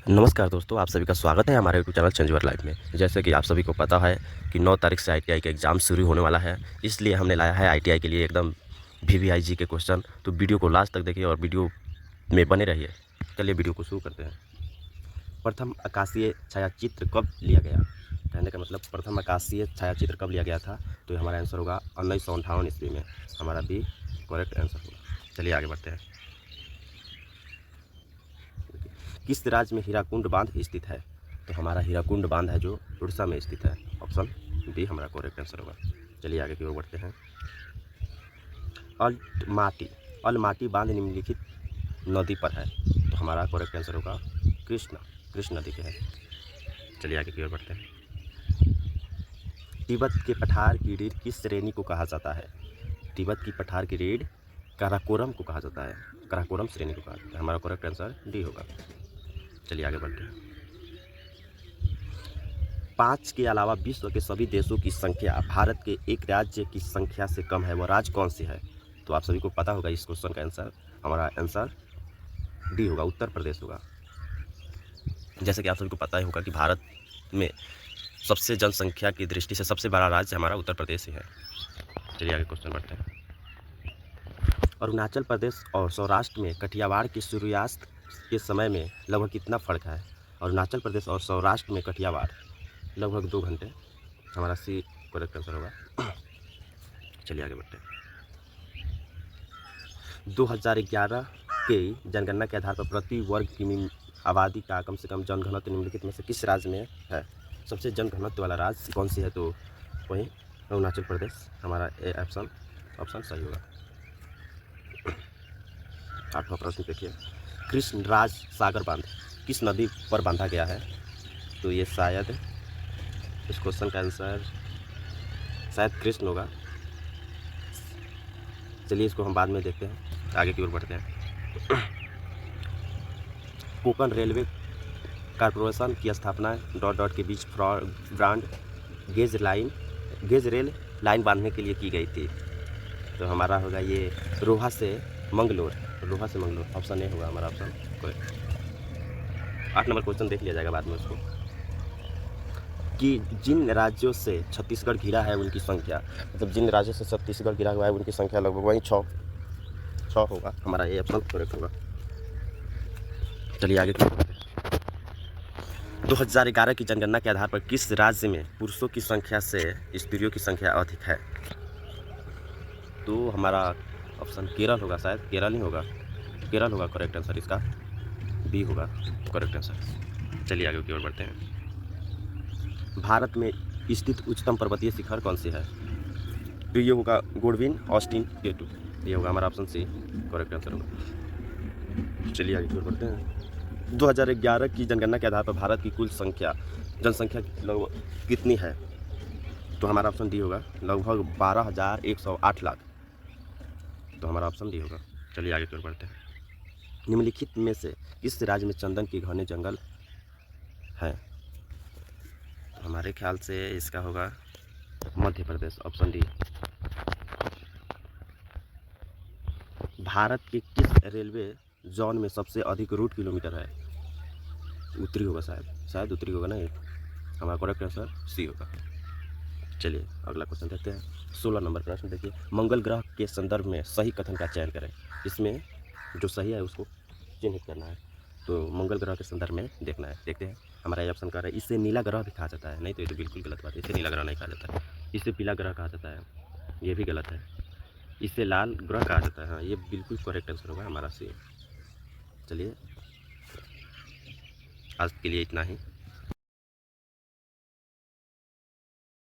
नमस्कार दोस्तों, आप सभी का स्वागत है हमारे YouTube channel change your life में। जैसे कि आप सभी को पता है कि 9 तारीख से आईटीआई का एग्ज़ाम शुरू होने वाला है, इसलिए हमने लाया है आईटीआई के लिए एकदम वीवीआईजी के क्वेश्चन। तो वीडियो को लास्ट तक देखिए और वीडियो में बने रहिए। चलिए वीडियो को शुरू करते हैं। प्रथम आकाशीय छायाचित्र कब लिया गया? कहने का मतलब प्रथम आकाशीय छायाचित्र कब लिया गया था? तो हमारा आंसर होगा 1958 ईस्वी में। हमारा भी करेक्ट आंसर होगा। चलिए आगे बढ़ते हैं। किस राज्य में हीराकुंड बांध स्थित है? तो हमारा हीराकुंड बांध है जो उड़ीसा में स्थित है। ऑप्शन बी हमारा करेक्ट आंसर होगा। चलिए आगे की ओर बढ़ते हैं। अलमाटी बांध निम्नलिखित नदी पर है। तो हमारा करेक्ट आंसर होगा कृष्ण नदी के है। चलिए आगे की ओर बढ़ते हैं। तिब्बत के पठार की रीढ़ किस श्रेणी को कहा जाता है? तिब्बत की पठार की रीढ़ काराकोरम को कहा जाता है। काराकोरम श्रेणी को कहा जाता है। हमारा करेक्ट आंसर डी होगा। चलिए आगे बढ़ते हैं। 5 के अलावा विश्व के सभी देशों की संख्या भारत के एक राज्य की संख्या से कम है, वह राज्य कौन सी है? तो आप सभी को पता होगा इस क्वेश्चन का आंसर। हमारा आंसर डी होगा, उत्तर प्रदेश होगा। जैसे कि आप सभी को पता ही होगा कि भारत में सबसे जनसंख्या की दृष्टि से सबसे बड़ा राज्य हमारा उत्तर प्रदेश ही है। चलिए आगे क्वेश्चन बढ़ते हैं। अरुणाचल प्रदेश और सौराष्ट्र में कठियावाड़ के सूर्यास्त के समय में लगभग कितना फर्क है? अरुणाचल प्रदेश और सौराष्ट्र में कठियावाड़ लगभग 2 घंटे। हमारा सी करेक्ट आंसर होगा। चलिए आगे बढ़ते हैं। 2011 के जनगणना के आधार पर प्रति वर्ग किमी आबादी का कम से कम जनघनत्व निम्नलिखित में से किस राज्य में है? सबसे जनघनत्व वाला राज्य कौन सी है? तो वही अरुणाचल प्रदेश। हमारा ए ऑप्शन सही होगा। 8वां प्रश्न देखिए। कृष्णराज सागर बांध किस नदी पर बांधा गया है? तो ये शायद इस क्वेश्चन का आंसर शायद कृष्ण होगा। चलिए इसको हम बाद में देखते हैं, आगे की ओर बढ़ते हैं। कोंकण रेलवे कॉर्पोरेशन की स्थापना ... के बीच ब्रॉड गेज रेल लाइन बांधने के लिए की गई थी। तो हमारा होगा ये रोहा से मंगलोर। ऑप्शन ए होगा हमारा ऑप्शन करेक्ट। 8 नंबर क्वेश्चन देख लिया जाएगा बाद में उसको। कि जिन राज्यों से छत्तीसगढ़ घिरा है उनकी संख्या, मतलब जिन राज्यों से छत्तीसगढ़ घिरा हुआ है उनकी संख्या लगभग वही 6 होगा। हमारा ये ऑप्शन करेक्ट होगा। चलिए आगे 2011 की जनगणना के आधार पर किस राज्य में पुरुषों की संख्या से स्त्रियों की संख्या अधिक है? तो हमारा ऑप्शन केरल होगा, शायद केरल ही होगा। केरल होगा करेक्ट आंसर, इसका बी होगा करेक्ट आंसर। चलिए आगे की ओर बढ़ते हैं। भारत में स्थित उच्चतम पर्वतीय शिखर कौन सी है? तो ये होगा गोडविन ऑस्टिन केटू। ये होगा हमारा ऑप्शन सी करेक्ट आंसर होगा। चलिए आगे की ओर बढ़ते हैं। 2011 की जनगणना के आधार पर भारत की कुल जनसंख्या लगभग कितनी है? तो हमारा ऑप्शन डी होगा, लगभग 12,108 लाख। तो हमारा ऑप्शन डी होगा। चलिए आगे की ओर बढ़ते हैं। निम्नलिखित में से किस राज्य में चंदन के घने जंगल हैं? तो हमारे ख्याल से इसका होगा मध्य प्रदेश, ऑप्शन डी। भारत के किस रेलवे जोन में सबसे अधिक रूट किलोमीटर है? उत्तरी होगा, शायद उत्तरी होगा ना ये। हमारा करेक्ट आंसर सी होगा। चलिए अगला क्वेश्चन देखते हैं। 16 नंबर प्रश्न देखिए। मंगल ग्रह के संदर्भ में सही कथन का चयन करें। इसमें जो सही है उसको चिन्हित करना है। तो मंगल ग्रह के संदर्भ में देखना है। देखते हैं। हमारा ये ऑप्शन कह रहा है इसे नीला ग्रह भी कहा जाता है। नहीं, तो ये तो बिल्कुल गलत बात है। इसे नीला ग्रह नहीं कहा जाता है। इसे पीला ग्रह कहा जाता है। ये भी गलत है। इसे लाल ग्रह कहा जाता है। हाँ, ये बिल्कुल करेक्ट आंसर होगा हमारा सी। चलिए आज के लिए इतना ही।